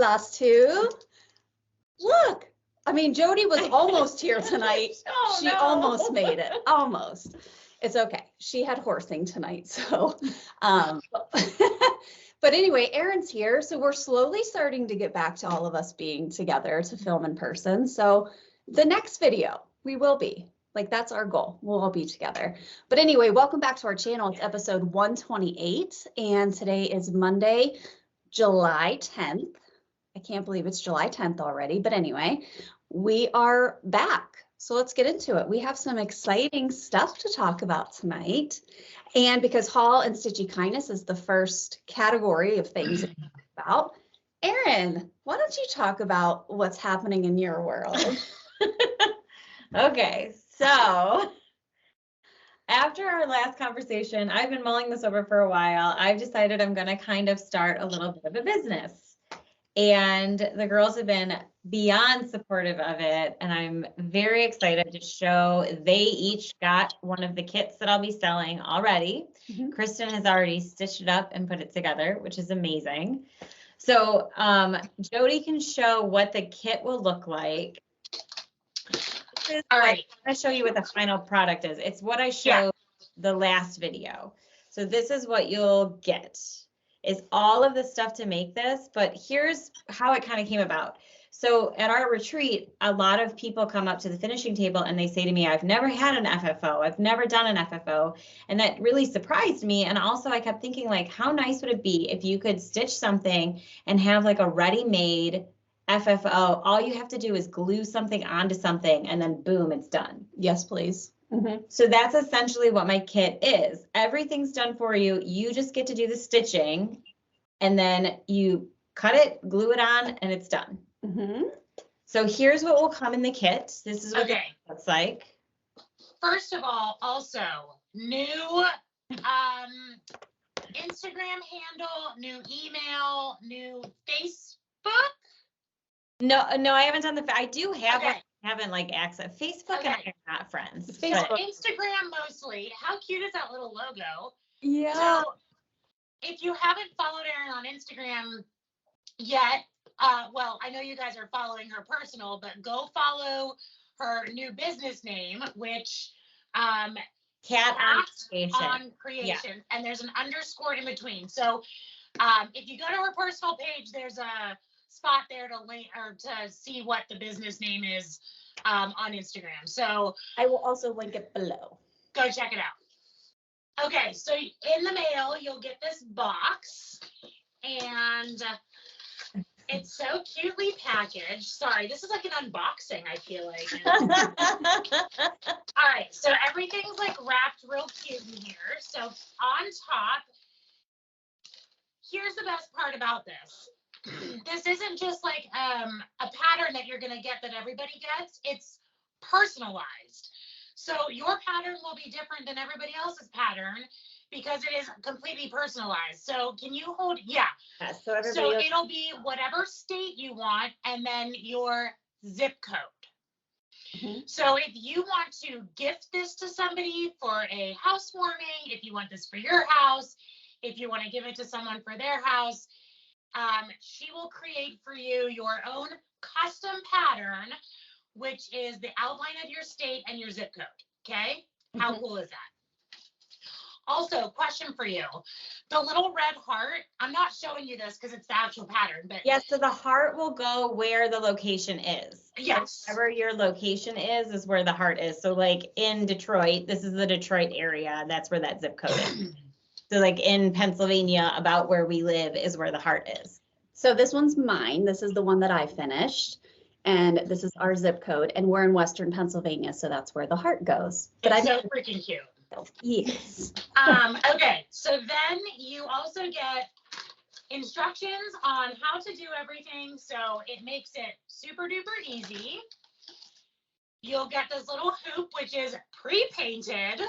us too. Look, I mean, Jodi was almost here tonight. She almost made it, almost. It's okay. She had horsing tonight, so. But anyway, Erin's here, so we're slowly starting to get back to all of us being together to film in person. So the next video, we will be. Like, that's our goal. We'll all be together. But anyway, welcome back to our channel. It's episode 128, and today is Monday, July 10th. I can't believe it's July 10th already, but anyway, we are back. So let's get into it. We have some exciting stuff to talk about tonight. And because Haul and Stitchy Kindness is the first category of things to talk about, Erin, why don't you talk about what's happening in your world? Okay, so after our last conversation, I've been mulling this over for a while. I've decided I'm going to kind of start a little bit of a business. And the girls have been beyond supportive of it. And I'm very excited to show they each got one of the kits that I'll be selling already. Mm-hmm. Kristen has already stitched it up and put it together, which is amazing. So Jodi can show what the kit will look like. All right, I'm going to show you what the final product is. It's what I showed the last video. So this is what you'll get. Is all of the stuff to make this, but here's how it kind of came about. So at our retreat, a lot of people come up to the finishing table and they say to me, I've never had an FFO. I've never done an FFO. And that really surprised me. And also I kept thinking, like, how nice would it be if you could stitch something and have like a ready-made FFO? All you have to do is glue something onto something and then boom, it's done. Yes, please. Mm-hmm. So that's essentially what my kit is. Everything's done for you. You just get to do the stitching and then you cut it, glue it on, and it's done. Mm-hmm. So here's what will come in the kit. This is what it looks like. First of all, also new Instagram handle, new email, new Facebook. No, I haven't done I do have one. Haven't like access Facebook and I are not friends. Facebook. Instagram mostly. How cute is that little logo? Yeah. So if you haven't followed Erin on Instagram yet, well, I know you guys are following her personal, but go follow her new business name, which Cat on creation, and there's an underscore in between. So if you go to her personal page, there's a spot there to link or to see what the business name is on Instagram. So I will also link it below. Go check it out. Okay, so in the mail you'll get this box, and it's so cutely packaged. Sorry, this is like an unboxing, I feel like. All right, so everything's like wrapped real cute in here. So on top, here's the best part about this. This isn't just like a pattern that you're going to get that everybody gets. It's personalized. So your pattern will be different than everybody else's pattern because it is completely personalized. So can you hold? Yeah. So it'll be whatever state you want and then your zip code. Mm-hmm. So if you want to gift this to somebody for a housewarming, if you want this for your house, if you want to give it to someone for their house, she will create for you your own custom pattern, which is the outline of your state and your zip code. Okay? Mm-hmm. How cool is that? Also, question for you. The little red heart, I'm not showing you this because it's the actual pattern, but yes, so the heart will go where the location is. Yes. So wherever your location is where the heart is. So like in Detroit, this is the Detroit area. That's where that zip code is. So like in Pennsylvania, about where we live is where the heart is. So this one's mine. This is the one that I finished. And this is our zip code. And we're in Western Pennsylvania, so that's where the heart goes. But it's so freaking cute. Yes. Okay, so then you also get instructions on how to do everything. So it makes it super duper easy. You'll get this little hoop, which is pre-painted.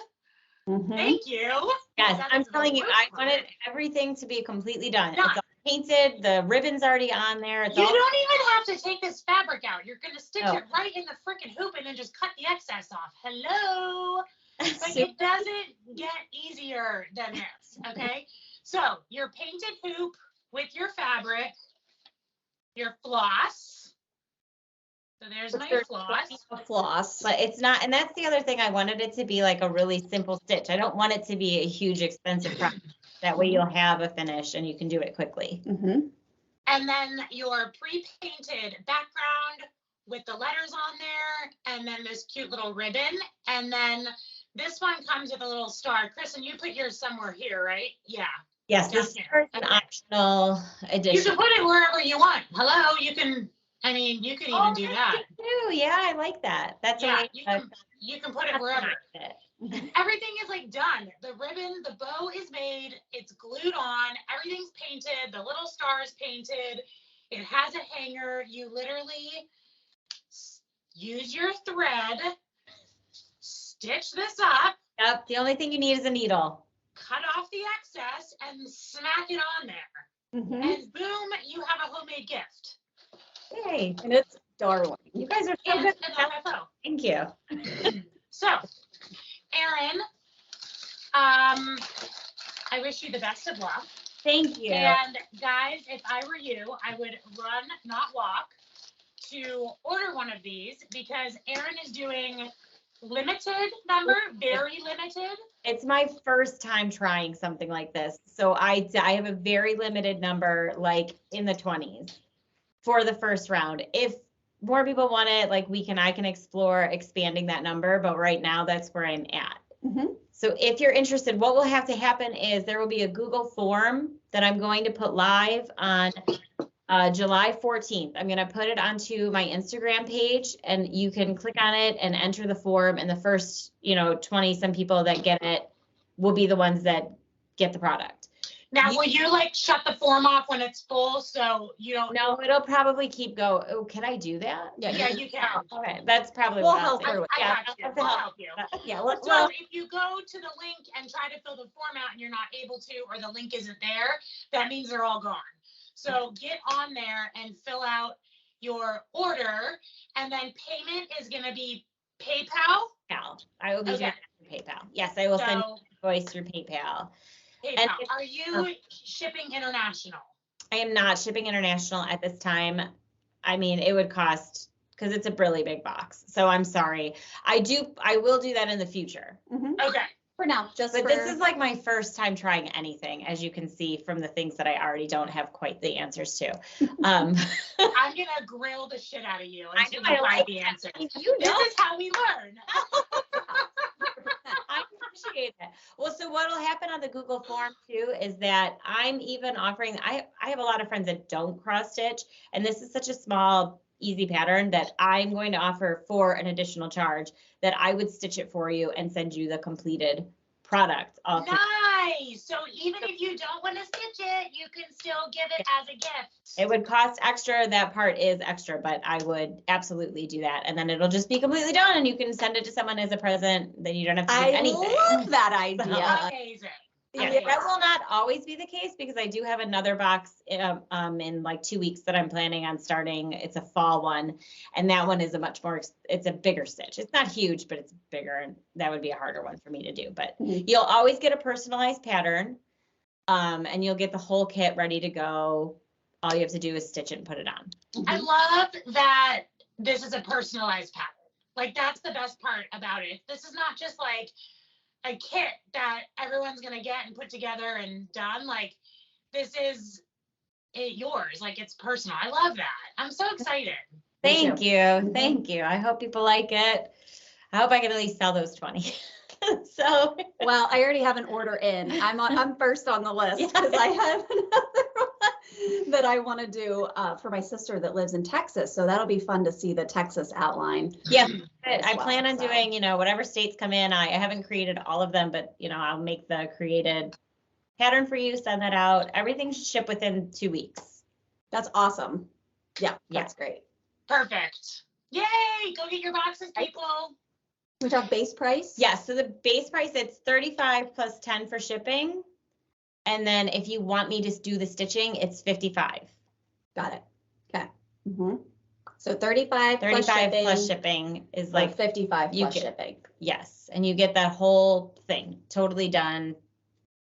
Mm-hmm. Thank you. Yes, I'm telling you, I wanted everything to be completely done. It's all painted, the ribbon's already on there. You don't even have to take this fabric out. You're going to stitch it right in the freaking hoop and then just cut the excess off. Hello. Like it doesn't get easier than this, okay? So your painted hoop with your fabric, your floss. So there's my floss. Floss. But it's not, and that's the other thing. I wanted it to be like a really simple stitch. I don't want it to be a huge expensive project. That way you'll have a finish and you can do it quickly. Mm-hmm. And then your pre-painted background with the letters on there, and then this cute little ribbon. And then this one comes with a little star. Kristen, you put yours somewhere here, right? Yeah. Yes, this is an optional addition. You can put it wherever you want. Hello, you can, I mean, you can even do that. Too. Yeah, I like that. That's Yeah, a you can put it wherever. Everything is like done. The ribbon, the bow is made, it's glued on, everything's painted, the little star is painted, it has a hanger. You literally use your thread, stitch this up. Yep, the only thing you need is a needle. Cut off the excess and smack it on there. Mm-hmm. And boom, you have a homemade gift. Yay. And it's darling. You guys are so And good. an FFO. Thank you. So, Erin, I wish you the best of luck. Thank you. And guys, if I were you, I would run, not walk, to order one of these because Erin is doing limited number, very limited. It's my first time trying something like this. So I have a very limited number, like in the 20s for the first round. If more people want it, like I can explore expanding that number, but right now that's where I'm at. Mm-hmm. So if you're interested, what will have to happen is there will be a Google form that I'm going to put live on July 14th. I'm going to put it onto my Instagram page and you can click on it and enter the form. And the first, 20 some people that get it will be the ones that get the product. Now, will you like shut the form off when it's full so you don't? No, it'll probably keep going. Oh, can I do that? Yeah, you can. Okay, that's probably We'll what I'll help do. her with I that. got you. We'll help you. Yeah, So if you go to the link and try to fill the form out and you're not able to, or the link isn't there, that means they're all gone. So get on there and fill out your order, and then payment is going to be PayPal. I will be doing PayPal. Yes, I will send invoice through PayPal. PayPal. Are you shipping international? I am not shipping international at this time. I mean, it would cost, because it's a really big box. So I'm sorry. I will do that in the future. Mm-hmm. Okay. For now, But this is like my first time trying anything, as you can see from the things that I already don't have quite the answers to. I'm gonna grill the shit out of you until you find the answers. This is how we learn. I appreciate it. Well, so what will happen on the Google form too is that I'm even offering, I have a lot of friends that don't cross stitch, and this is such a small, easy pattern that I'm going to offer for an additional charge that I would stitch it for you and send you the completed product. Nice. So even if you don't want to stitch it, you can still give it as a gift. It would cost extra. That part is extra, but I would absolutely do that. And then it'll just be completely done and you can send it to someone as a present. Then you don't have to do anything. I love that idea. Amazing. Yeah, that will not always be the case because I do have another box in like 2 weeks that I'm planning on starting. It's a fall one, and that one is it's a bigger stitch. It's not huge, but it's bigger, and that would be a harder one for me to do. But you'll always get a personalized pattern, and you'll get the whole kit ready to go. All you have to do is stitch it and put it on. I love that this is a personalized pattern. Like, that's the best part about it. This is not just like a kit that everyone's gonna get and put together and done. Like, this is yours. Like, it's personal. I love that. I'm so excited. Thank you. Thank you. I hope people like it. I hope I can at least sell those 20. So, well, I already have an order in. I'm first on the list because I have another one that I want to do for my sister that lives in Texas. So that'll be fun to see the Texas outline. Yeah, I plan on doing, whatever states come in. I haven't created all of them, but I'll make the created pattern for you, send that out. Everything should ship within 2 weeks. That's awesome. Yeah, that's great. Perfect. Yay! Go get your boxes, people. We talk base price? Yes, so the base price, it's $35 plus 10 for shipping. And then if you want me to do the stitching, it's $55. Got it. Okay. Mm-hmm. So 35 plus shipping is like 55 plus shipping. Yes, and you get that whole thing totally done,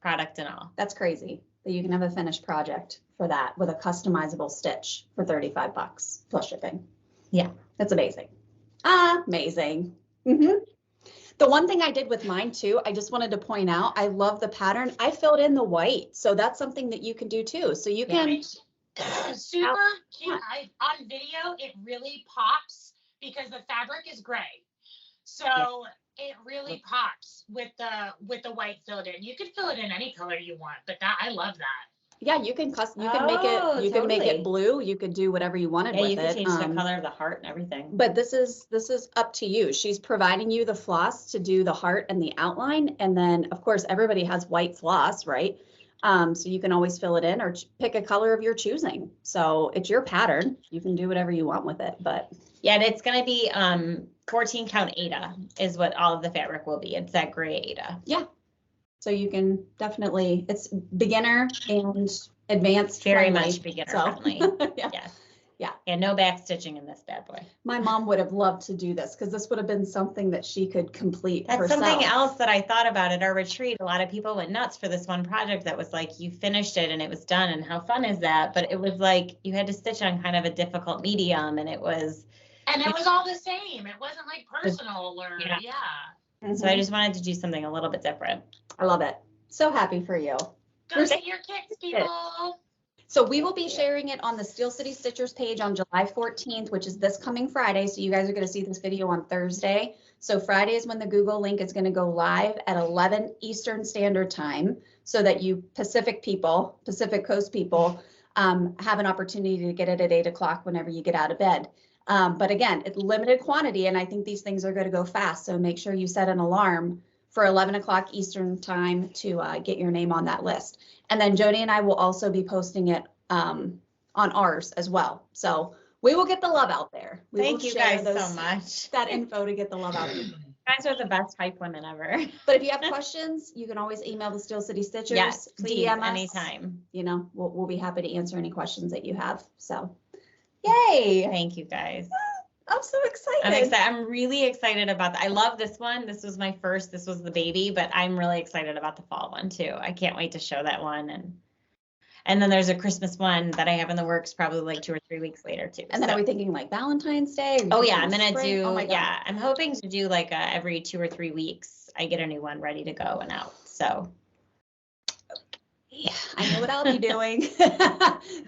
product and all. That's crazy that you can have a finished project for that with a customizable stitch for $35 plus shipping. Yeah. That's amazing. Amazing. Mm-hmm. The one thing I did with mine too, I just wanted to point out, I love the pattern. I filled in the white. So that's something that you can do too. So you can. Super cute. On video, it really pops because the fabric is gray. So it really pops with the white filled in. You could fill it in any color you want, but I love that. Yeah, you can make it, you can make it blue. You could do whatever you wanted with it. Yeah, you could change the color of the heart and everything. But this is up to you. She's providing you the floss to do the heart and the outline. And then of course, everybody has white floss, right? So you can always fill it in or pick a color of your choosing. So it's your pattern. You can do whatever you want with it, but. Yeah, and it's going to be 14 count Aida is what all of the fabric will be. It's that gray Aida. Yeah. So you can definitely, it's beginner and advanced. Very friendly, much beginner so. friendly. Yeah. Yes. Yeah. And no back stitching in this bad boy. My mom would have loved to do this because this would have been something that she could complete That's herself. something else that I thought about at our retreat. A lot of people went nuts for this one project that was like, you finished it and it was done. And how fun is that? But it was like, you had to stitch on kind of a difficult medium and it was. And it was all the same. It wasn't like personal or, yeah. Mm-hmm. So I just wanted to do something a little bit different. I love it. So happy for you. Go get your kits, people. So we will be sharing it on the Steel City Stitchers page on July 14th, which is this coming Friday. So you guys are going to see this video on Thursday. So Friday is when the Google link is going to go live at 11 Eastern Standard Time so that you Pacific Coast people have an opportunity to get it at 8 o'clock whenever you get out of bed. But again, it's limited quantity and I think these things are going to go fast. So make sure you set an alarm for 11 o'clock Eastern time to get your name on that list. And then Jodi and I will also be posting it on ours as well. So we will get the love out there. Thank you guys so much. That info to get the love out there. You guys are the best hype women ever. But if you have questions, you can always email the Steel City Stitchers. Yes, please, DM us. anytime. You know, we'll be happy to answer any questions that you have. So, yay. Thank you guys. I'm so excited. I'm really excited about that. I love this one. This was my first, this was the baby, but I'm really excited about the fall one too. I can't wait to show that one. And then there's a Christmas one that I have in the works probably like 2 or 3 weeks later too. And then are we thinking like Valentine's Day? Oh yeah, I'm going to do, oh my God. yeah, I'm hoping to do like every 2 or 3 weeks, I get a new one ready to go and out. So. Yeah, I know what I'll be doing.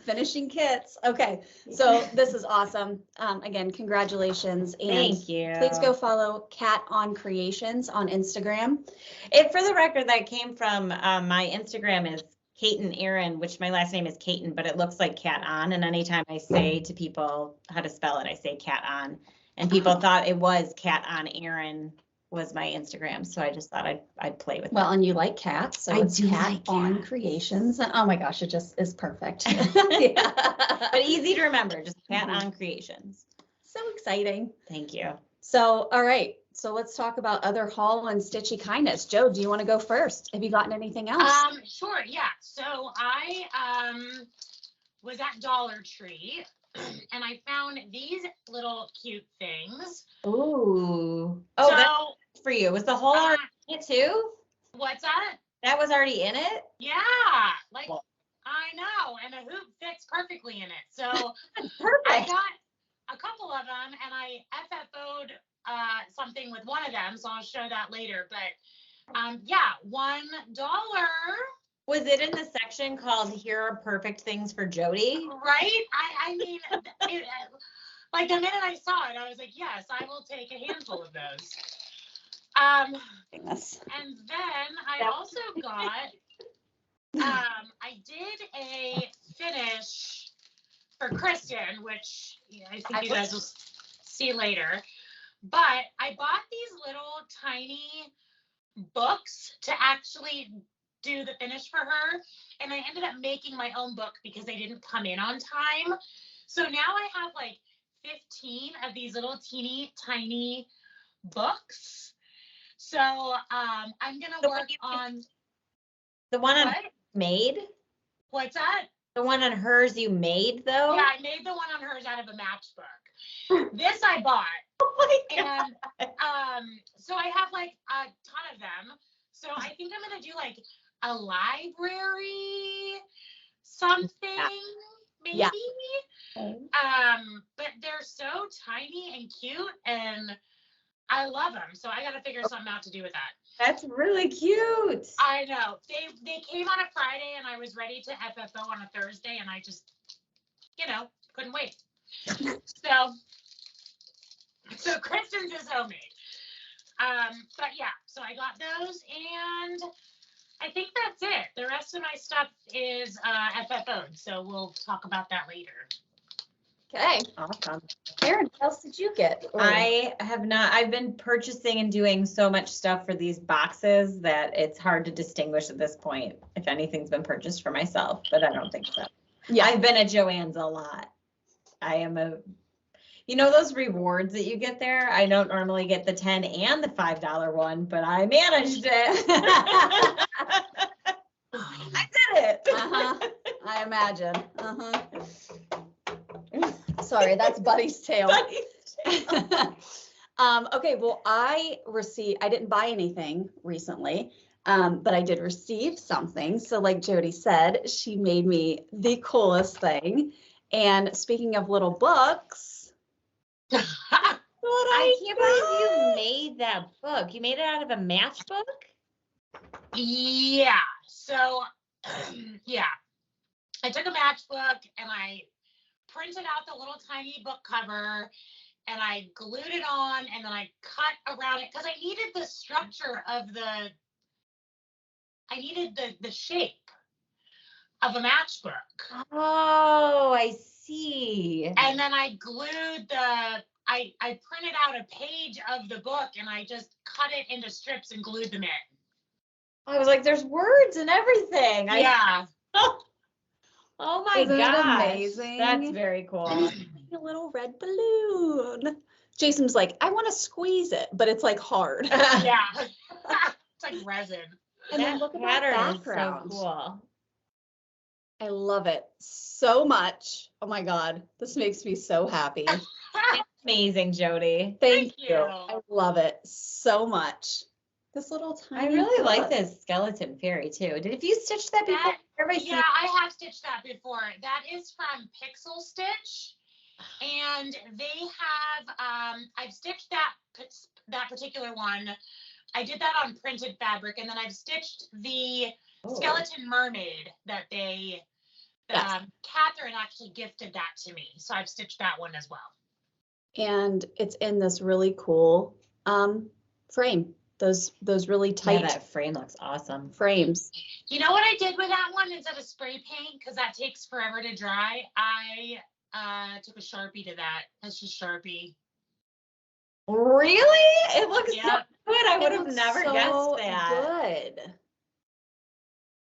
Finishing kits. Okay, so this is awesome. Again, congratulations. And thank you. Please go follow Cat on Creations on Instagram. For the record, that came from my Instagram is Kate and Erin, which my last name is Katen, but it looks like Cat on. And anytime I say to people how to spell it, I say Cat on. And people thought it was Cat on Erin was my Instagram, so I just thought I'd play with it. Well, and you like cats, so it's Cat on Creations. Oh my gosh, it just is perfect. Yeah. But easy to remember, just Cat on Creations. So exciting. Thank you. So, all right, so let's talk about other haul and stitchy kindness. Jo, do you want to go first? Have you gotten anything else? Sure, yeah. So I was at Dollar Tree and I found these little cute things. Ooh. Oh, so, that's for you. Was the whole already in it too? What's that? That was already in it? Yeah, like I know, and the hoop fits perfectly in it. So perfect. I got a couple of them, and I FFO'd something with one of them, so I'll show that later. But yeah, $1. Was it in the section called "Here are perfect things for Jodi"? Right? I mean, like the minute I saw it, I was like, yes, I will take a handful of those. And then I also got, I did a finish for Kristen, which I think you guys will see later. But I bought these little tiny books to actually do the finish for her, and I ended up making my own book because they didn't come in on time. So now I have like 15 of these little teeny tiny books. So I'm gonna work on the one on made. What's that? The one on hers you made though? Yeah, I made the one on hers out of a matchbook. This I bought. Oh my God. And so I have like a ton of them. So I think I'm gonna do like a library something, maybe. Yeah. But they're so tiny and cute, and I love them. So I got to figure something out to do with that. That's really cute. I know. They came on a Friday, and I was ready to FFO on a Thursday, and I just, couldn't wait. So Kristen's is homemade. But yeah, so I got those, and I think that's it. The rest of my stuff is FFO'd, so we'll talk about that later. Okay. Awesome. Erin, what else did you get? I have not, I've been purchasing and doing so much stuff for these boxes that it's hard to distinguish at this point if anything's been purchased for myself, but I don't think so. Yeah. I've been at Joann's a lot. I am those rewards that you get there? I don't normally get the $10 and the $5 one, but I managed it. I did it. I imagine. Sorry, that's Buddy's tail. Okay, well, I didn't buy anything recently, but I did receive something. So like Jodi said, she made me the coolest thing. And speaking of little books, I can't believe you made that book. You made it out of a matchbook? Yeah. So, yeah. I took a matchbook and I printed out the little tiny book cover and I glued it on and then I cut around it because I needed the structure of I needed the shape of a matchbook. Oh, I see. And then I glued I printed out a page of the book and I just cut it into strips and glued them in. I was like, there's words and everything. Yeah. Oh my Isn't it gosh. amazing? That's very cool. and it's a little red balloon. Jason's like, I want to squeeze it, but it's like hard. Yeah. It's like resin. And then look at that pattern is background. so cool. I love it so much. Oh my God, this makes me so happy. Amazing, Jodi. Thank you. you. I love it so much. This little tiny. I really like book. this skeleton fairy too. Have you stitched that before? Yeah, I have stitched that before. That is from Pixel Stitch. And they have, I've stitched that particular one. I did that on printed fabric. And then I've stitched the skeleton mermaid that Catherine actually gifted that to me. So I've stitched that one as well. And it's in this really cool frame. Those really tight that frame looks awesome. frames. You know what I did with that one instead of spray paint, because that takes forever to dry? I took a Sharpie to that. That's just Sharpie. Really? It looks so Yep. good. I would It have looks never so guessed that. Good.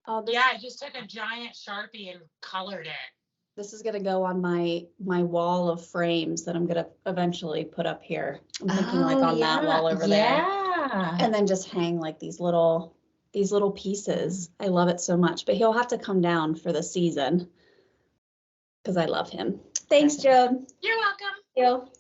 Oh, Yeah, I just took a giant Sharpie and colored it. This is gonna go on my wall of frames that I'm gonna eventually put up here. I'm thinking like on that wall over there. Yeah. And then just hang like these little pieces. I love it so much, but he'll have to come down for the season because I love him. Thanks, Joan. You're welcome.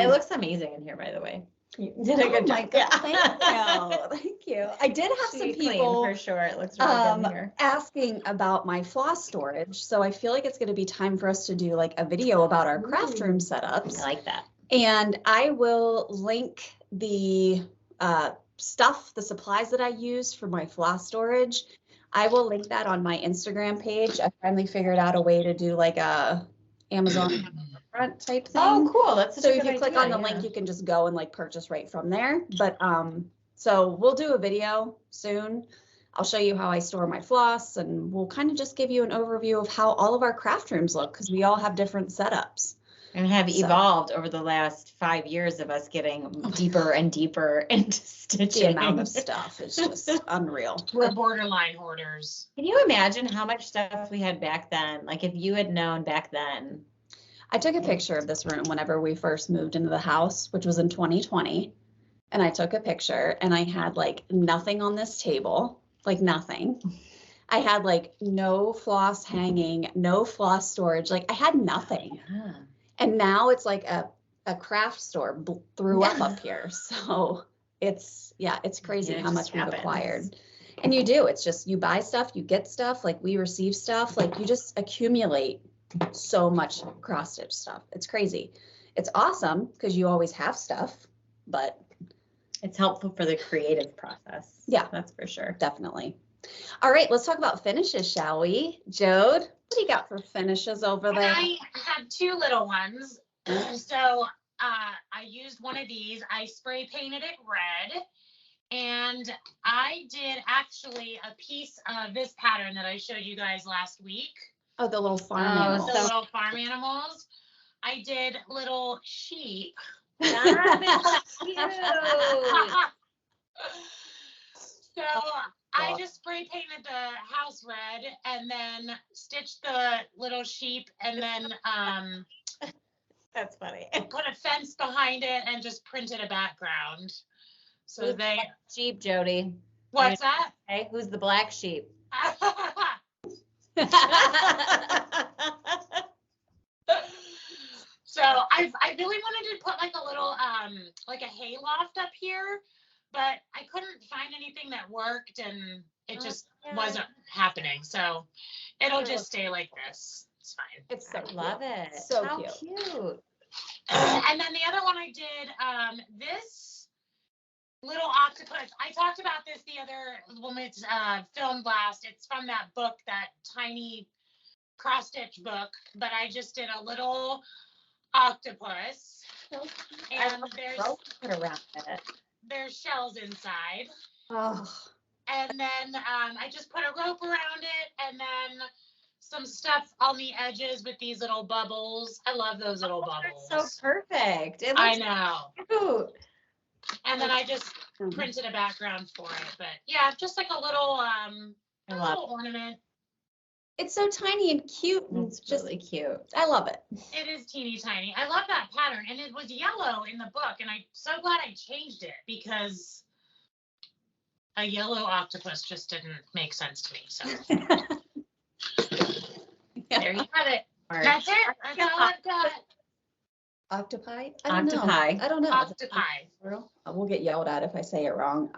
It looks amazing in here, by the way. You did a good my job. God, thank you. I did have some Sweet clean, people for sure. It looks really good in here. asking about my floss storage. So I feel like it's going to be time for us to do like a video about our craft room setups. I like that. And I will link the stuff, the supplies that I use for my floss storage. I will link that on my Instagram page. I finally figured out a way to do like a Amazon front type thing. Oh, cool. That's So if you click on the link, you can just go and like purchase right from there. But so we'll do a video soon. I'll show you how I store my floss, and we'll kind of just give you an overview of how all of our craft rooms look, because we all have different setups. And have So- evolved over the last 5 years of us getting deeper and deeper into stitching. The amount of stuff is just unreal. We're borderline hoarders. Can you imagine how much stuff we had back then? Like if you had known back then. I took a picture of this room whenever we first moved into the house, which was in 2020. And I took a picture and I had like nothing on this table, like nothing. I had like no floss hanging, no floss storage. Like I had nothing. Yeah. And now it's like a craft store threw up here. So it's crazy Yeah, it how just much we've happens. acquired. And you do, it's just, you buy stuff, you get stuff, like we receive stuff, like you just accumulate so much cross stitch stuff. It's crazy. It's awesome because you always have stuff, but It's helpful for the creative process. Yeah. That's for sure. definitely. All right, let's talk about finishes, shall we? Jode, what do you got for finishes over there? I had 2 little ones. So I used one of these. I spray painted it red. And I did actually a piece of this pattern that I showed you guys last week. Oh, the little farm Oh, animals. The little farm animals. I did little sheep. That is cute. So I just spray painted the house red and then stitched the little sheep and then That's funny. put a fence behind it and just printed a background. So Who's they, the sheep, Jodi? what's that? Hey, who's the black sheep? So I really wanted to put like a little like a hay loft up here, but I couldn't find anything that worked and it just wasn't happening. So it'll just stay like this. It's fine. It's so I love it. So How cute. And then the other one I did this little octopus. I talked about this the other when it's film blast. It's from that book, that tiny cross stitch book, but I just did a little octopus and Put around it. there's shells inside. Oh, And then I just put a rope around it and then some stuff on the edges with these little bubbles. I love those little bubbles. That's so perfect. It I looks know. cute. And then I just printed a background for it. But yeah, just like a little I love little ornament. it's so tiny and cute. And It's it's just, really cute. I love it. It is teeny tiny. I love that pattern. And it was yellow in the book. And I'm so glad I changed it because a yellow octopus just didn't make sense to me. So there you have it. That's it. That's all I've got. Octopi? I don't know. Octopi. I don't know. Octopi. We'll get yelled at if I say it wrong.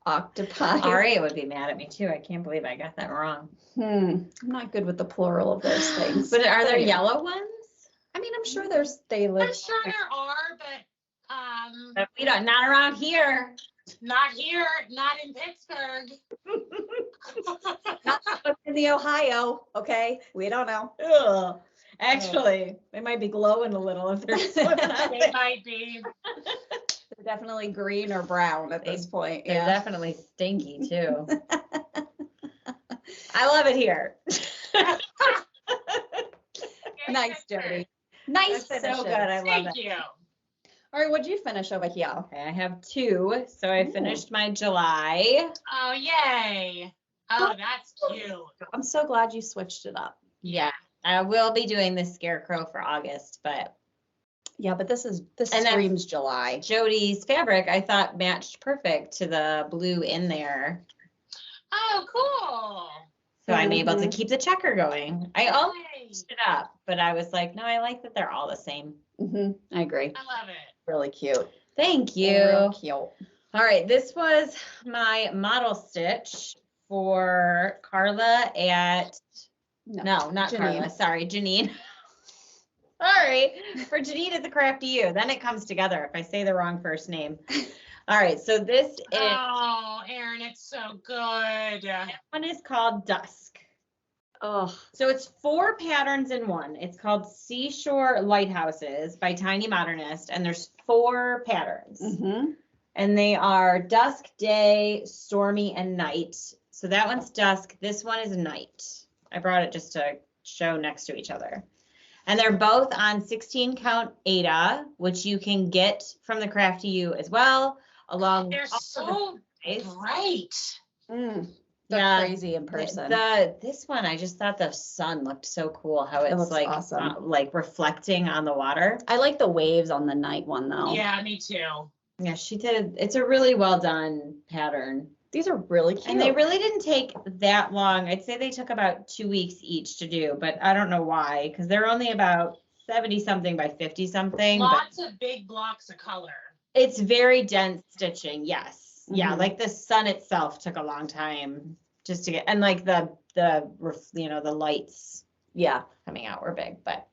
Octopi. Aria would be mad at me too. I can't believe I got that wrong. I'm not good with the plural of those things. But are there anyway. yellow ones? I mean, I'm sure they live. I'm sure there are, but We don't, not around here. not here, not in Pittsburgh. Not in the Ohio, okay? We don't know. Ugh. Actually, they might be glowing a little if they're swimming out They there. might be. They're definitely green or brown at this point. They're Yeah. definitely stinky too. I love it here. Nice, Jodi. Nice That's finishes. so good. I love Thank it. you. All right, what'd you finish over here? Okay, I have 2. So I Ooh. finished my July. Oh, yay. Oh, that's cute. I'm so glad you switched it up. Yeah, I will be doing the scarecrow for August, but Yeah, but this And then- screams July. Jodi's fabric I thought matched perfect to the blue in there. Oh, cool. So I'm able to Mhm. keep the checker going. I almost Yay. switched it up, but I was like, no, I like that they're all the same. I agree. I love it. Really cute. Thank you. Real cute. All right, this was my model stitch for Carla at, no, not Janine. Carla, sorry, Janine. Sorry, for Janine at the Crafty You. Then it comes together if I say the wrong first name. All right, so this is, Oh, Erin, it's so good. that one is called Dusk. Oh, So it's 4 patterns in one. It's called Seashore Lighthouses by Tiny Modernist, and there's 4 patterns. And they are dusk, day, stormy, and night. So that one's dusk. This one is night. I brought it just to show next to each other. And they're both on 16 count Ada, which you can get from the Crafty You as well, along They're with all so of the size. bright. they're Yeah, crazy in person. This one, I just thought the sun looked so cool. How it's looks like awesome. like reflecting on the water. I like the waves on the night one though. Yeah, me too. Yeah, she did. It's a really well done pattern. These are really cute. And they really didn't take that long. I'd say they took about 2 weeks each to do, but I don't know why, because they're only about 70 something by 50 something. But Lots of big blocks of color. it's very dense stitching, yes. Yeah, Mhm. like the sun itself took a long time just to get, and like the lights Yeah. coming out were big, but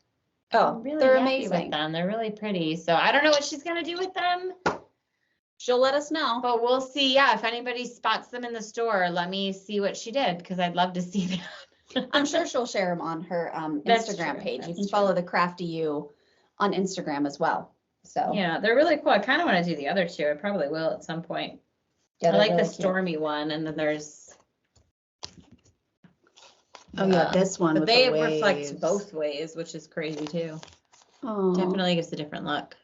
Oh, I'm really they're happy amazing. with them. They're really pretty. So I don't know what she's gonna do with them, She'll let us know. but we'll see. Yeah, if anybody spots them in the store, let me see what she did because I'd love to see them. I'm sure she'll share them on her That's Instagram true, page. You that's can follow the Crafty You on Instagram as well. So Yeah, they're really cool. I kind of want to do the other two. I probably will at some point. yeah, I they're like the really cute. stormy one, and then there's. Oh yeah, this one. But with they the reflect waves. both ways, which is crazy too. Oh, Definitely gives a different look.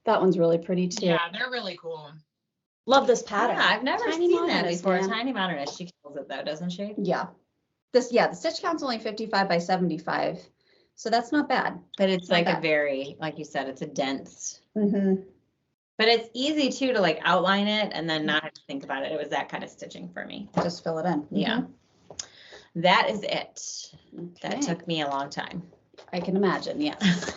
that one's really pretty too. Yeah, they're really cool. Love this pattern. Yeah, I've never Tiny seen that modernist, before. man. Tiny modernist. She kills it though, doesn't she? Yeah. The stitch count's only 55 by 75. So that's not bad. But it's Not like bad. a very, like you said, it's a dense. Mm-hmm. But it's easy too to like outline it and then not have to think about it. It was that kind of stitching for me. Just fill it in. Yeah. That is it. That Okay. took me a long time. I can imagine, yes.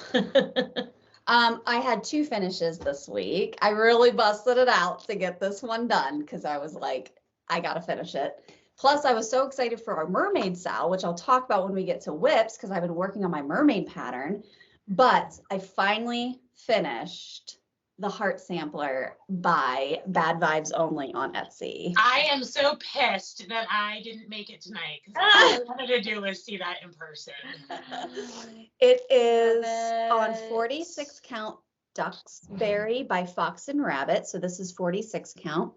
I had 2 finishes this week. I really busted it out to get this one done because I was like, I gotta finish it. Plus, I was so excited for our mermaid sal, which I'll talk about when we get to whips because I've been working on my mermaid pattern. But I finally finished the heart sampler by Bad Vibes Only on Etsy. I am so pissed that I didn't make it tonight because all I wanted to do was see that in person. It is Love on it. 46 count Duxbury by Fox and Rabbit. So this is 46 count.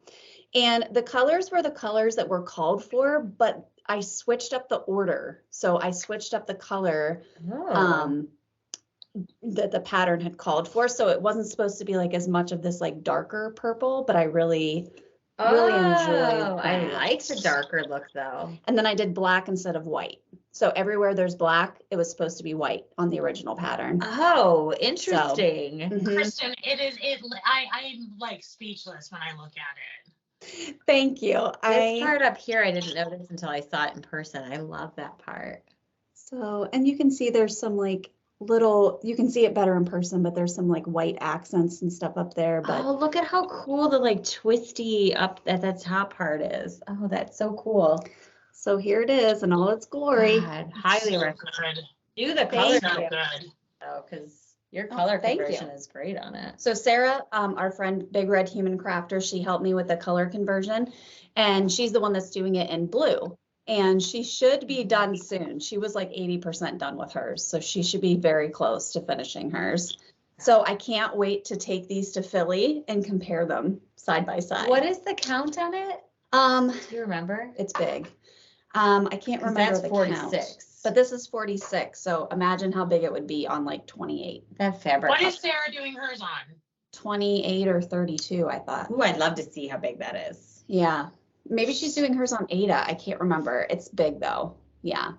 And the colors were the colors that were called for, but I switched up the order. So I switched up the color Oh. that the pattern had called for. So it wasn't supposed to be like as much of this like darker purple, but I really enjoyed I that. like the darker look though. And then I did black instead of white. So everywhere there's black, it was supposed to be white on the original pattern. Oh, interesting. Mhm. Kristen, I'm like speechless when I look at it. Thank you. This part up here, I didn't notice until I saw it in person. I love that part. So, and you can see there's some like you can see it better in person, but there's some like white accents and stuff up there. But Oh, look at how cool the like twisty up at the top part is. Oh, that's so cool. so here it is in all its glory. God, highly So recommend. good. Do the color So you. good. though, because your Oh, color thank you. conversion is great on it. So Sarah, our friend Big Red Human Crafter, she helped me with the color conversion, and she's the one that's doing it in blue. And she should be done soon. She was like 80% done with hers, so she should be very close to finishing hers. So I can't wait to take these to Philly and compare them side by side. What is the count on it? Do you remember? It's big. I can't 'Cause remember that's the 46. count, but this is 46. So imagine how big it would be on like 28, That fabric. What is Sarah doing hers on? 28 or 32, I thought. Ooh, I'd love to see how big that is. Yeah. Maybe she's doing hers on Ada. I can't remember. It's big though. Yeah.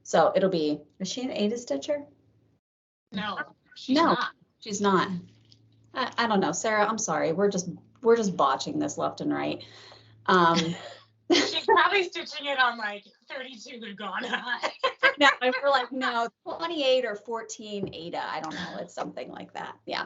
So it'll be, Is she an Ada stitcher? No, she's No. not. she's not. I don't know. Sarah, I'm sorry. We're just botching this left and right. She's probably stitching it on like 32 Lugana. No, and we're like, no, 28 or 14 Ada. I don't know. It's something like that. Yeah.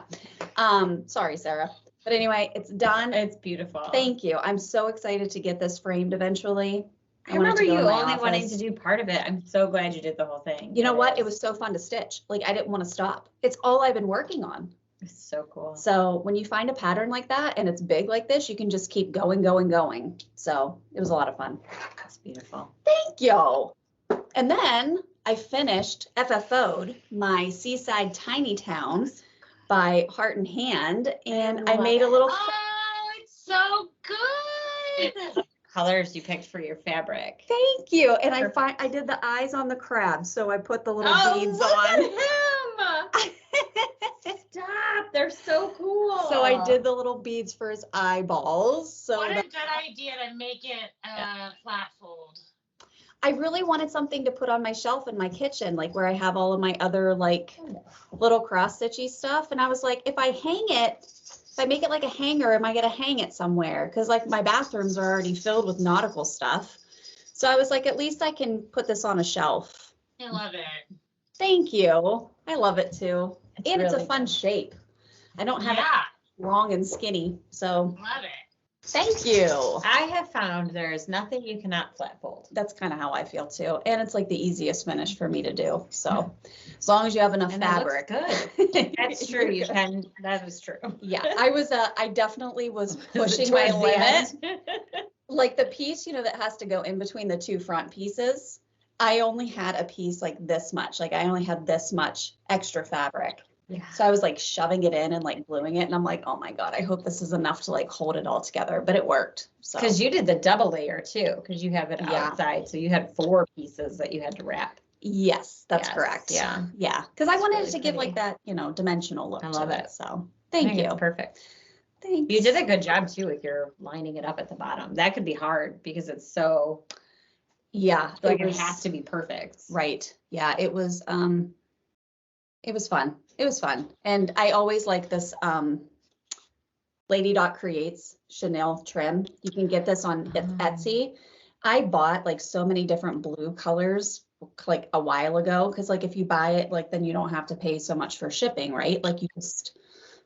Sorry, Sarah. But anyway, it's done. It's beautiful. Thank you. I'm so excited to get this framed eventually. I want it remember to go you in my only wanting office. to do part of it. I'm so glad you did the whole thing. You know what? It was so fun to stitch. Like I didn't want to stop. It's all I've been working on. It's so cool. So when you find a pattern like that and it's big like this, you can just keep going, going, going. So it was a lot of fun. It's beautiful. Thank you. And then I finished FFO'd my Seaside Tiny Towns by Heart and Hand, and I made a little. Oh, it's so good. Colors you picked for your fabric. Thank you. And Perfect. I did the eyes on the crab, so I put the little Oh, beads look on. at him! Stop! They're so cool. So I did the little beads for his eyeballs. So What a that, good idea to make it flat fold. I really wanted something to put on my shelf in my kitchen, like where I have all of my other like little cross stitchy stuff. And I was like, if I make it like a hanger, am I gonna hang it somewhere? Because like my bathrooms are already filled with nautical stuff. So I was like, at least I can put this on a shelf. I love it. Thank you. I love it too. And it's a really fun good. shape. I don't have Yeah, it long and skinny. So love it. Thank you. I have found there is nothing you cannot flat fold. That's kind of how I feel too. And it's like the easiest finish for me to do. So as long as you have enough And fabric. good. That's true. You can, that is true. Yeah, I definitely was pushing Towards my the limit. end. Like the piece, that has to go in between the two front pieces. I only had a piece like this much. Like I only had this much extra fabric. Yeah. So I was like shoving it in and like gluing it. And I'm like, oh my God, I hope this is enough to like hold it all together. But it worked. So Because you did the double layer too, because you have it Yeah. outside. So you had 4 pieces that you had to wrap. yes, that's Yes, correct. yeah. Yeah. Because I It's wanted really it to give pretty. like that, dimensional look I to love it. it. So I thank think you. it's perfect. Thanks. You did a good job too with your lining it up at the bottom. That could be hard because it's so, Yeah. like it has to be perfect. Right. Yeah. It was fun. It was fun. And I always like this Lady Dot Creates Chanel trim. You can get this on Etsy. I bought like so many different blue colors like a while ago. Cause like if you buy it, like then you don't have to pay so much for shipping, right? Like you just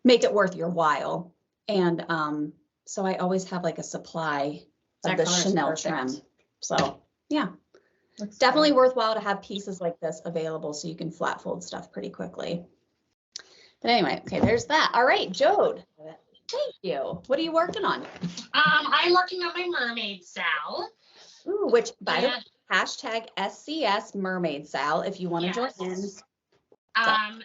make it worth your while. And so I always have like a supply of That the color's Chanel perfect. trim. So yeah. Looks Definitely good. worthwhile to have pieces like this available so you can flat fold stuff pretty quickly. But anyway, okay, there's that. All right, Jode. Thank you. What are you working on? I'm working on my mermaid Sal. Ooh, which by the way, Yeah. hashtag SCS Mermaid Sal if you want to join in. Yes.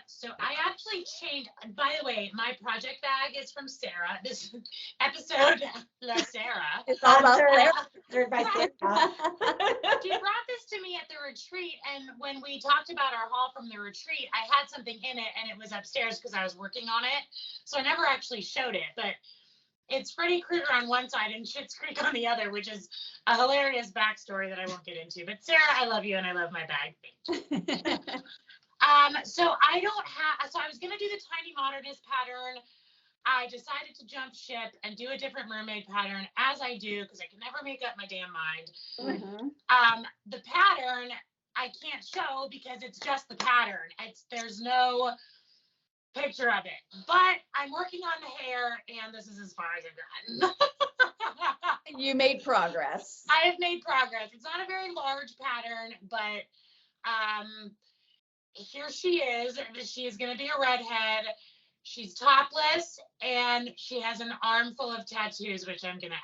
So I actually changed, by the way, my project bag is from Sarah. This episode, La Sarah. It's all about Sponsored- Sarah. sponsored by Sarah. She brought this to me at the retreat, and when we talked about our haul from the retreat, I had something in it, and it was upstairs because I was working on it. So I never actually showed it, but it's Freddy Krueger on one side and Schitt's Creek on the other, which is a hilarious backstory that I won't get into. But Sarah, I love you, and I love my bag. So I was gonna do the Tiny Modernist pattern. I decided to jump ship and do a different mermaid pattern, as I do, because I can never make up my damn mind. Mhm. The pattern I can't show because it's just the pattern. There's no picture of it, but I'm working on the hair, and this is as far as I've gotten. You made progress. I have made progress. It's not a very large pattern, but here she is. She is going to be a redhead. She's topless, and she has an armful of tattoos, which I'm going to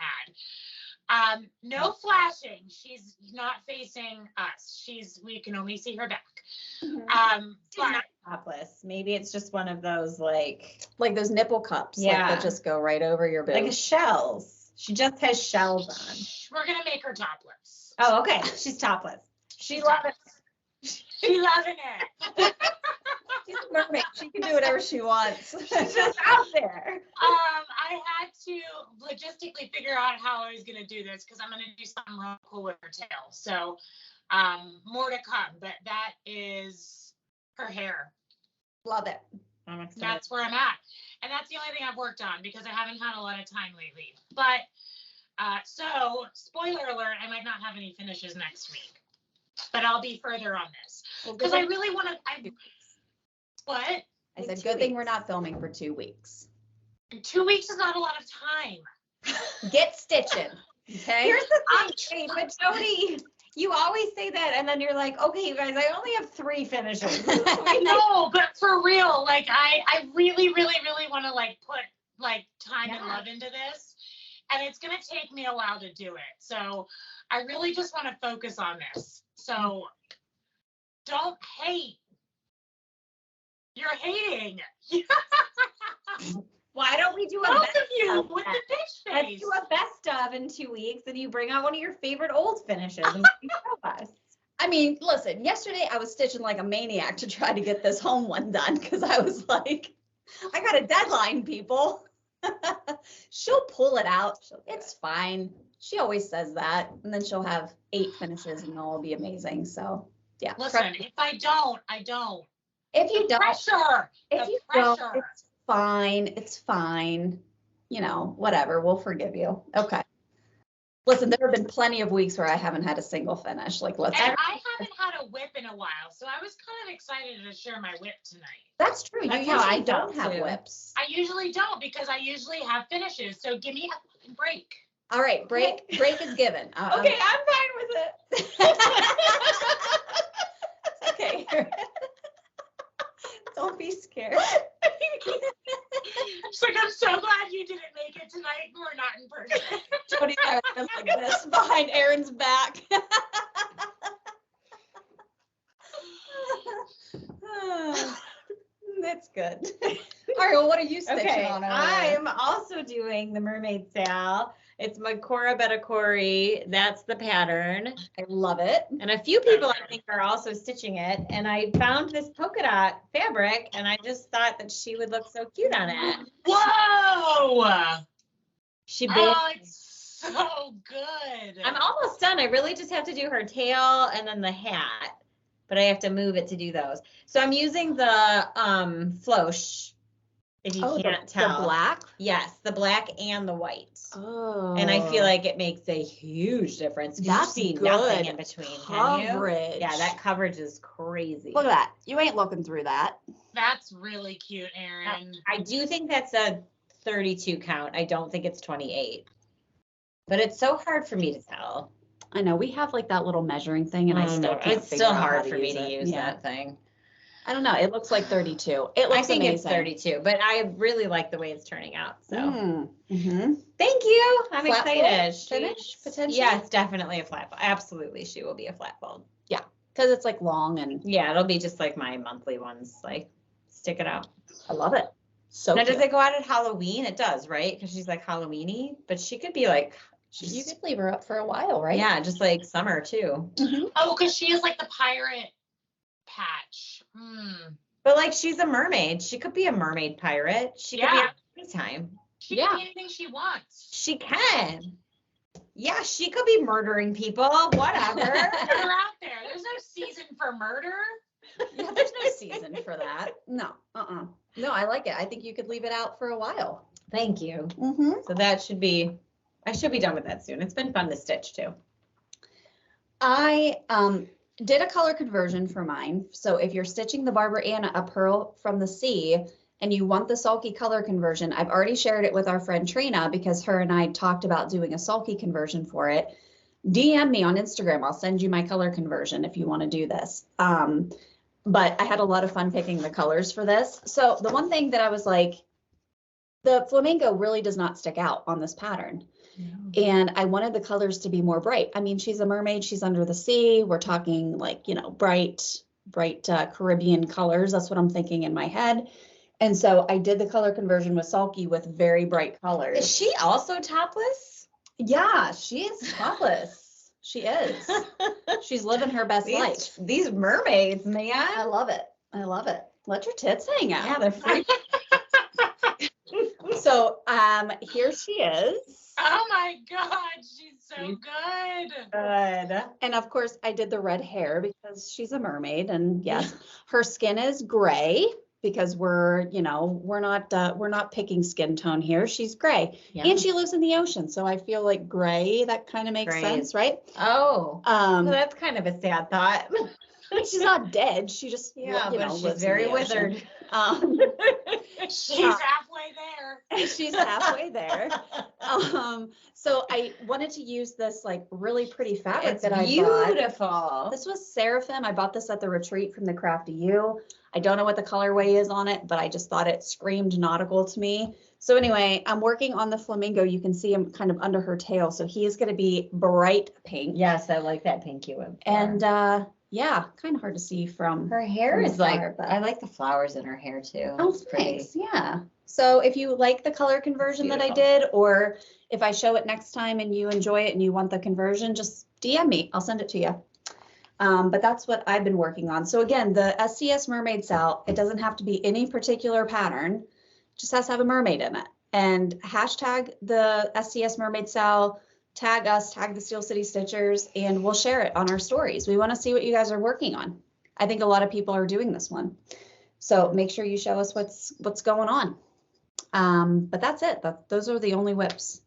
add. No flashing. She's not facing us. We can only see her back. She's But not topless. Maybe it's just one of those like Like those nipple cups, like Yeah. that just go right over your boobs. a shells. She just has shells on. we're going to make her topless. Oh, okay. She's topless. She loves it. She's loving it. She's a mermaid. She can do whatever she wants. She's just out there. I had to logistically figure out how I was going to do this because I'm going to do something real cool with her tail. So, more to come, but that is her hair. Love it. I'm excited. That's where I'm at. And that's the only thing I've worked on because I haven't had a lot of time lately. But, so spoiler alert, I might not have any finishes next week, but I'll be further on this because I really want to, what? I said, good thing we're not filming for 2 weeks. 2 weeks is not a lot of time. Get stitching. Okay. Here's the thing, but Jodi, you always say that, and then you're like, okay, you guys, I only have 3 finishes. I know, but for real, like I really, really, really want to like put like time and love into this, and it's gonna take me a while to do it. So I really just want to focus on this. So don't hate. You're hating. Why don't we do a Both best of you of with then? the bitch Let's face. do a best of in 2 weeks, and you bring out one of your favorite old finishes and you show us. I mean, listen, yesterday I was stitching like a maniac to try to get this home one done because I was like, I got a deadline, people. She'll pull it out. It's fine. She always says that. And then she'll have 8 finishes and they'll all be amazing. So yeah. Listen, if I don't, I don't. If you don't, Pressure. if The you don't, pressure. it's fine. It's fine. Whatever. We'll forgive you. Okay. Listen, there have been plenty of weeks where I haven't had a single finish. Like, let's. And I haven't had a whip in a while, so I was kind of excited to share my whip tonight. That's true. That's You how usually I don't felt have too. whips. I usually don't because I usually have finishes. So give me a fucking break. All right, break is given. Okay, I'm fine with it. It's okay. Don't be scared. It's like, I'm so glad you didn't make it tonight. We're not in person. Jodi and I are like this behind Erin's back. That's good. All right, well, what are you stitching Okay, on over there? I'm also doing the mermaid sale. It's Makora Betakori. That's the pattern. I love it. And a few people I think are also stitching it. And I found this polka dot fabric and I just thought that she would look so cute on it. Whoa! She Oh, it's so good. I'm almost done. I really just have to do her tail and then the hat, but I have to move it to do those. So I'm using the floche, if you can't tell. The black? Yes, the black and the white. Oh. And I feel like it makes a huge difference. 'Cause That's you see good nothing in between, can you? coverage. Yeah, that coverage is crazy. Look at that. You ain't looking through that. That's really cute, Erin. I do think that's a 32 count. I don't think it's 28. But it's so hard for me to tell. I know we have like that little measuring thing, and I still can't It's figure still out how hard to for me use to it. use Yeah. that thing. I don't know. It looks like 32. It looks I think amazing. it's 32, but I really like the way it's turning out. So Mm-hmm. thank you. I'm Flat excited. fold finish, potentially? Yeah, it's definitely a flat fold. Absolutely, she will be a flat fold. Because it's like long, and Yeah, it'll be just like my monthly ones. Like stick it out. I love it. So Now, cute. does it go out at Halloween? It does, right? Because she's like Halloweeny, but she could be like, You could leave her up for a while, right? yeah, just like summer too. Mhm. Oh, because she is like the pirate patch. But like she's a mermaid. She could be a mermaid pirate. She could Yeah. be anytime. She Yeah. can be anything she wants. She can. Yeah, she could be murdering people. Whatever. Put her out there. There's no season for murder. Yeah, there's no season for that. No, No, I like it. I think you could leave it out for a while. Thank you. Mm-hmm. So I should be done with that soon. It's been fun to stitch too. I did a color conversion for mine. So if you're stitching the Barbara Anna a Pearl from the Sea and you want the sulky color conversion, I've already shared it with our friend Trina because her and I talked about doing a sulky conversion for it. DM me on Instagram. I'll send you my color conversion if you want to do this. But I had a lot of fun picking the colors for this. So the one thing that I was like, the flamingo really does not stick out on this pattern. And I wanted the colors to be more bright. I mean, she's a mermaid, she's under the sea. We're talking like, bright Caribbean colors. That's what I'm thinking in my head. And so I did the color conversion with sulky with very bright colors. Is she also topless? Yeah, she is topless. She is. She's living her best life. These mermaids, man. I love it. I love it. Let your tits hang out. Yeah, they're free. So here she is. Oh my God, she's so good. Good. And of course I did the red hair because she's a mermaid, and yes, her skin is gray because we're not picking skin tone here. She's gray. Yeah. And she lives in the ocean. So I feel like gray, that kind of makes Gray sense, right? Oh, well, Um, that's kind of a sad thought. she's not dead. She just, Yeah, but she's lives in very the ocean. withered. She's halfway there. She's halfway there. So I wanted to use this like really pretty fabric It's that I bought. beautiful. This was Seraphim. I bought this at the retreat from the Crafty You. I don't know what the colorway is on it, but I just thought it screamed nautical to me. So anyway, I'm working on the flamingo. You can see him kind of under her tail. So he is going to be bright pink. Yes, I like that pink you went for. And yeah, kind of hard to see from her hair from is like, afar, but- I like the flowers in her hair too. Oh, It's pretty. thanks. Yeah. So if you like the color conversion that I did, or if I show it next time and you enjoy it and you want the conversion, just DM me. I'll send it to you. But that's what I've been working on. So again, the SCS Mermaid Sal, it doesn't have to be any particular pattern, it just has to have a mermaid in it. And hashtag the SCS Mermaid Sal, tag us, tag the Steel City Stitchers, and we'll share it on our stories. We want to see what you guys are working on. I think a lot of people are doing this one. So make sure you show us what's going on. But that's it. Those are the only whips.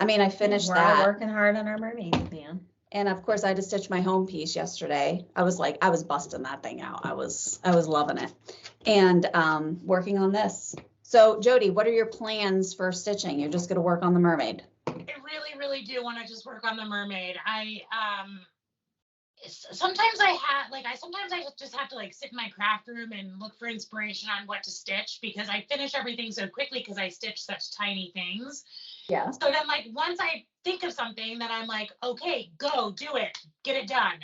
I mean, I finished We're all that. working hard on our mermaids, man. And of course I had to stitch my home piece yesterday. I was busting that thing out. I was loving it. And working on this. So Jodi, what are your plans for stitching? You're just gonna work on the mermaid. I really, really do want to just work on the mermaid. Sometimes I just have to like sit in my craft room and look for inspiration on what to stitch because I finish everything so quickly because I stitch such tiny things. Yeah. So then like once I think of something, then I'm like, okay, go do it, get it done.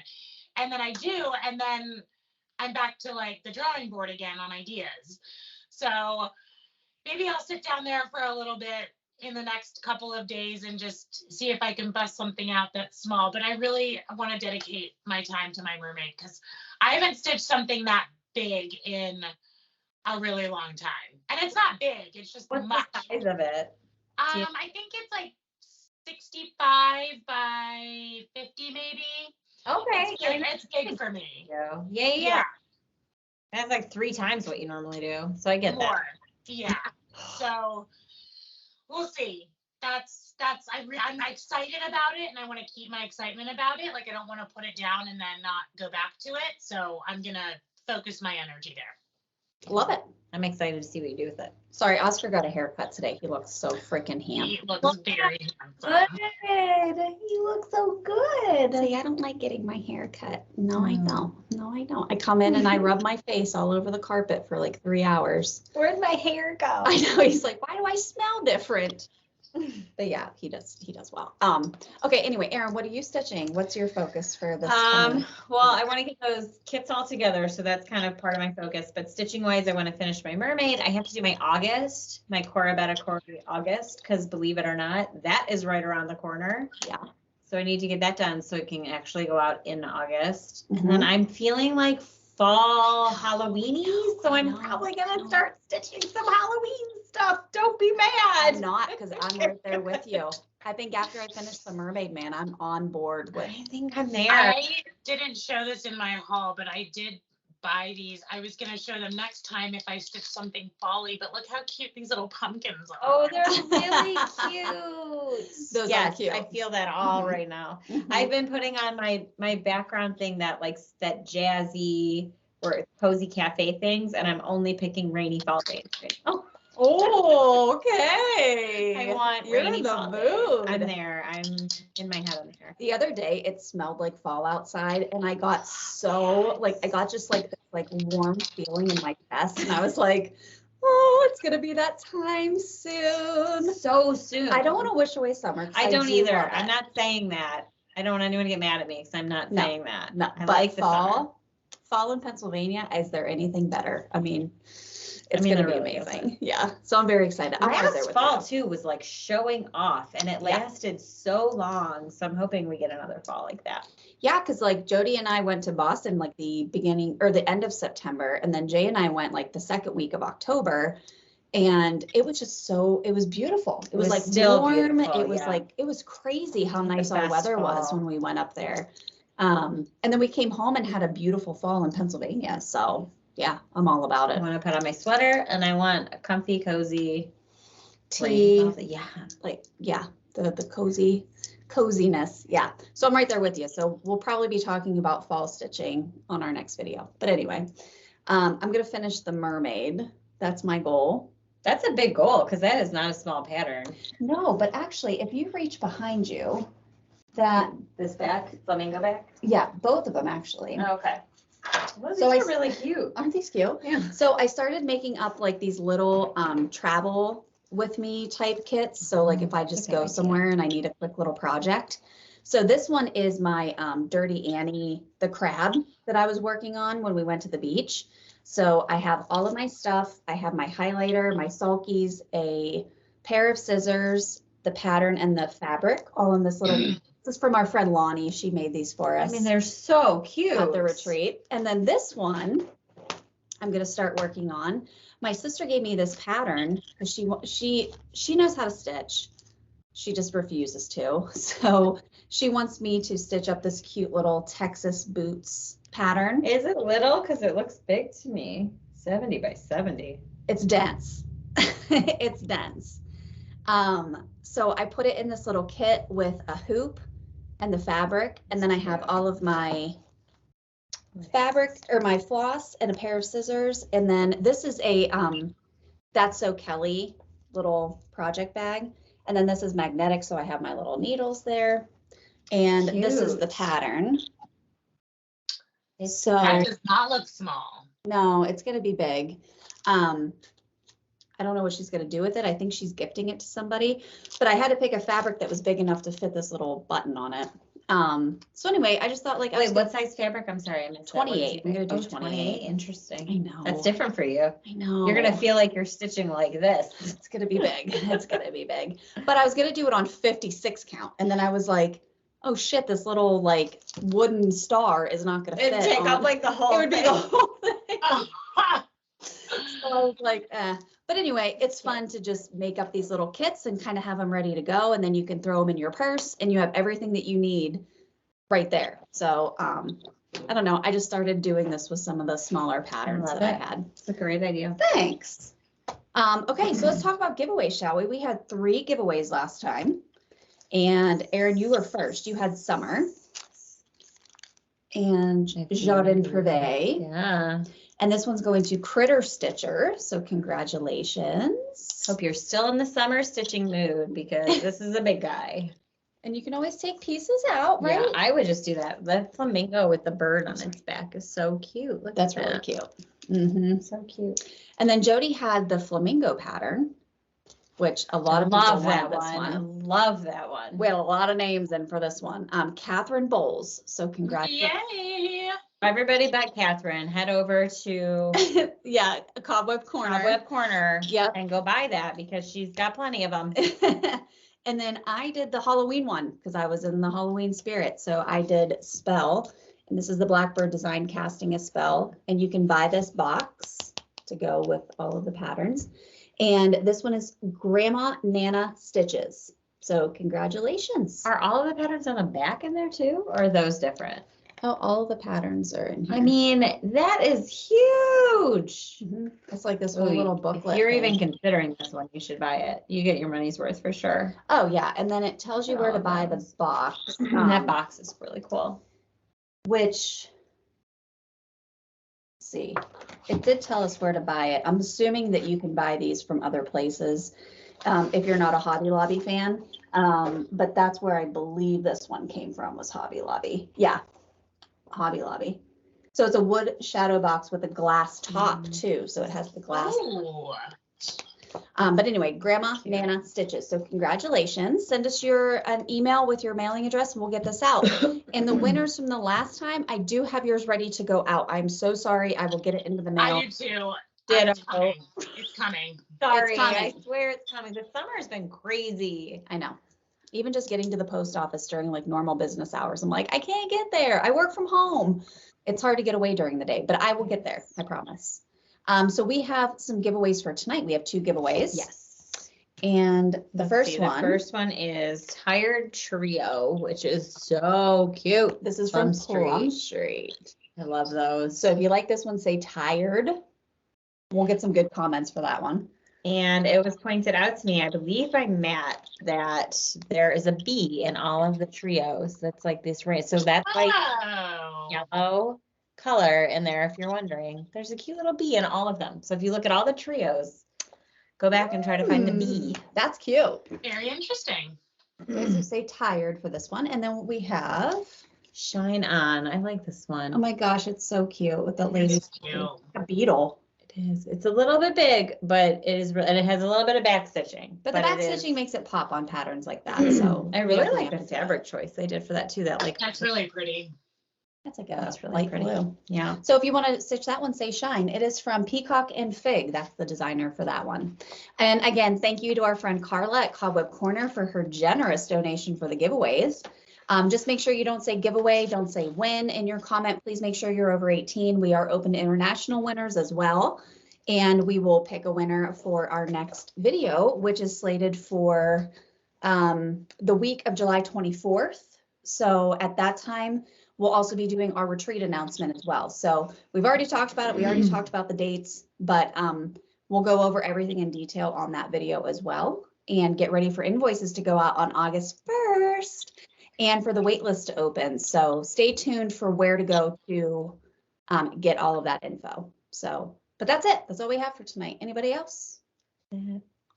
And then I do, and then I'm back to like the drawing board again on ideas. So maybe I'll sit down there for a little bit in the next couple of days and just see if I can bust something out that's small. But I really want to dedicate my time to my mermaid because I haven't stitched something that big in a really long time. And it's not big, it's just What's much. the size of it? I think it's like 65 by 50 maybe. Okay. It's big for me. Yeah. That's like 3 times what you normally do. So I get that. More. Yeah. So we'll see. I'm excited about it and I want to keep my excitement about it. Like I don't want to put it down and then not go back to it. So I'm going to focus my energy there. Love it. I'm excited to see what you do with it. Sorry, Oscar got a haircut today. He looks so freaking He handsome. looks very handsome. Good. He looks so good. See, I don't like getting my hair cut. No, I don't. No, I don't. I come in and I rub my face all over the carpet for like 3 hours. Where'd my hair go? I know. He's like, why do I smell different? But yeah, he does well. Okay, anyway, Erin, what are you stitching? What's your focus for this? Well, I want to get those kits all together, so that's kind of part of my focus. But stitching wise, I want to finish my mermaid. I have to do my August, my Cora Betta Cora August, because believe it or not, that is right around the corner. Yeah. So I need to get that done so it can actually go out in August. Mhm. And then I'm feeling like fall Halloweeny, so I'm No, probably no. gonna start stitching some Halloween stuff. Don't be I'm mad. not, because I'm right there with you. I think after I finish the mermaid, man, I'm on board with. I think I'm there. I didn't show this in my haul, but I did buy these. I was going to show them next time if I stitch something folly, but look how cute these little pumpkins are. Oh, they're really cute. Those are Yes, cute. I feel that all Mhm. right now. I've been putting on my background thing that that jazzy or cozy cafe things, and I'm only picking rainy fall days. Oh, okay. I want You're rainy in the fall days. mood. I'm there. I'm in my head. I'm there. The other day, it smelled like fall outside, and I got so I got just this warm feeling in my chest, and I was like, oh, it's gonna be that time soon. So soon. I don't want to wish away summer. 'Cause I don't do either. love I'm it. not saying that. I don't want anyone to get mad at me because I'm not No, saying that. No, I but like the summer. fall in Pennsylvania, is there anything better? I mean, it's there gonna be really amazing. isn't. Yeah, so I'm very excited. I'm right there Last with fall you. too was like showing off, and it Yeah. lasted so long. So I'm hoping we get another fall like that. Yeah, because Jodi and I went to Boston the beginning or the end of September, and then Jay and I went the second week of October, and it was just it was beautiful. It was still warm. beautiful, It was yeah. it was crazy how Like the nice our best weather was fall. when we went up there. And then we came home and had a beautiful fall in Pennsylvania. So yeah, I'm all about I it. want to put on my sweater, and I want a comfy, cozy Tea, Yeah. the coziness. Yeah. So I'm right there with you. So we'll probably be talking about fall stitching on our next video. But anyway, I'm going to finish the mermaid. That's my goal. That's a big goal because that is not a small pattern. No, but actually, if you reach behind you, that, This back, flamingo back. yeah, both of them actually. Okay. Well, So these I are really cute. Aren't these cute? Yeah. So I started making up these little travel with me type kits. So if I just Okay, go idea. somewhere and I need a quick little project. So this one is my Dirty Annie, the crab that I was working on when we went to the beach. So I have all of my stuff. I have my highlighter, my sulkies, a pair of scissors, the pattern and the fabric all in this little, this is from our friend Lonnie. She made these for us. I mean, they're so cute. At the retreat. And then this one, I'm going to start working on. My sister gave me this pattern because she knows how to stitch. She just refuses to. So she wants me to stitch up this cute little Texas boots pattern. Is it little? Because it looks big to me. 70 by 70. It's dense. It's dense. So I put it in this little kit with a hoop and the fabric, and then I have all of my fabric or my floss and a pair of scissors. And then this is a That's So Kelly little project bag. And then this is magnetic, so I have my little needles there. And this is the pattern. So That does not look small. no, it's gonna be big. I don't know what she's gonna do with it. I think she's gifting it to somebody, but I had to pick a fabric that was big enough to fit this little button on it. So anyway, I just thought like, Wait, what size fabric? I'm sorry, I missed that. What did 28. you I'm pick? gonna do Oh, 28. Interesting. I know. That's different for you. I know. You're gonna feel like you're stitching like this. It's gonna be big. It's gonna be big. But I was gonna do it on 56 count, and then I was like, oh shit, this little like wooden star is not gonna fit. It'd take up like the whole It would be thing. the whole thing. Oh, So I was like, eh. But anyway, it's fun to just make up these little kits and kind of have them ready to go, and then you can throw them in your purse, and you have everything that you need right there. So I don't know. I just started doing this with some of the smaller patterns Love that it. I had. It's a great idea. Thanks. Okay, so let's talk about giveaways, shall we? We had 3 giveaways last time. And Erin, you were first. You had Summer and Jardin Privé. Yeah. And this one's going to Critter Stitcher. So congratulations. Hope you're still in the summer stitching mood because this is a big guy. And you can always take pieces out, right? Yeah, I would just do that. That flamingo with the bird on its back is so cute. Look That's at really that. cute. Mm-hmm. So cute. And then Jodi had the flamingo pattern, which a lot of people love wanted that this one. I one. love that one. We had a lot of names in for this one. Catherine Bowles. So congratulations. yay. Everybody but Catherine, head over to Yeah, a Cobweb Corner. Web Corner Yep. and go buy that because she's got plenty of them. And then I did the Halloween one because I was in the Halloween spirit. So I did Spell, and this is the Blackbird Design Casting a Spell. And you can buy this box to go with all of the patterns. And this one is Grandma Nana Stitches. So congratulations. Are all of the patterns on the back in there too, or are those different? Oh, all of the patterns are in here. I mean, that is huge. Mhm. It's like this Oh, whole little If booklet. you're thing. even considering this one, you should buy it. You get your money's worth for sure. Oh, yeah. And then it tells you Got where all to of buy the those. box. That box is really cool. Which, let's see, it did tell us where to buy it. I'm assuming that you can buy these from other places if you're not a Hobby Lobby fan. But that's where I believe this one came from, was Hobby Lobby. Yeah, Hobby Lobby. So it's a wood shadow box with a glass top too. So it has the glass. Ooh. But anyway, Grandma Nana Stitches. So congratulations. Send us an email with your mailing address and we'll get this out. And the winners from the last time, I do have yours ready to go out. I'm so sorry. I will get it into the mail. I do too. Ditto. It's coming. It's coming. Sorry, coming. I swear it's coming. The summer has been crazy. I know. Even just getting to the post office during like normal business hours, I'm like, I can't get there. I work from home. It's hard to get away during the day, but I will get there. I promise. So we have some giveaways for tonight. We have 2 giveaways. Yes. And the Let's first see, one. The first one is Tired Trio, which is so cute. This is from Plum Street. Street. I love those. So if you like this one, say tired. We'll get some good comments for that one. And it was pointed out to me, I believe by Matt, that there is a bee in all of the trios. That's like this ring. So that's like Oh. yellow color in there, if you're wondering. There's a cute little bee in all of them. So if you look at all the trios, go back and try to find the bee. That's cute. Very interesting. Okay, so say tired for this one. And then we have, Shine On. I like this one. oh my gosh, it's so cute with the lady. It's cute. A beetle. It is. It's a little bit big, but it is, and it has a little bit of back stitching. But the back it is- stitching makes it pop on patterns like that. So I really definitely like the have to- fabric choice they did for that too. That like That's really pretty. That's like That's a really light pretty. blue. Yeah. So if you want to stitch that one, say shine. It is from Peacock and Fig. That's the designer for that one. And again, thank you to our friend Carla at Cobweb Corner for her generous donation for the giveaways. Just make sure you don't say giveaway, don't say win in your comment. Please make sure you're over 18. We are open to international winners as well. And we will pick a winner for our next video, which is slated for the week of July 24th. So at that time, we'll also be doing our retreat announcement as well. So we've already talked about it. We already talked about the dates, but we'll go over everything in detail on that video as well. and get ready for invoices to go out on August 1st and for the wait list to open. So stay tuned for where to go to get all of that info. So, but that's it. That's all we have for tonight. Anybody else?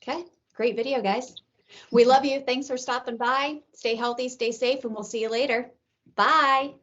Okay, great video, guys. We love you. Thanks for stopping by. Stay healthy, stay safe, and we'll see you later. Bye.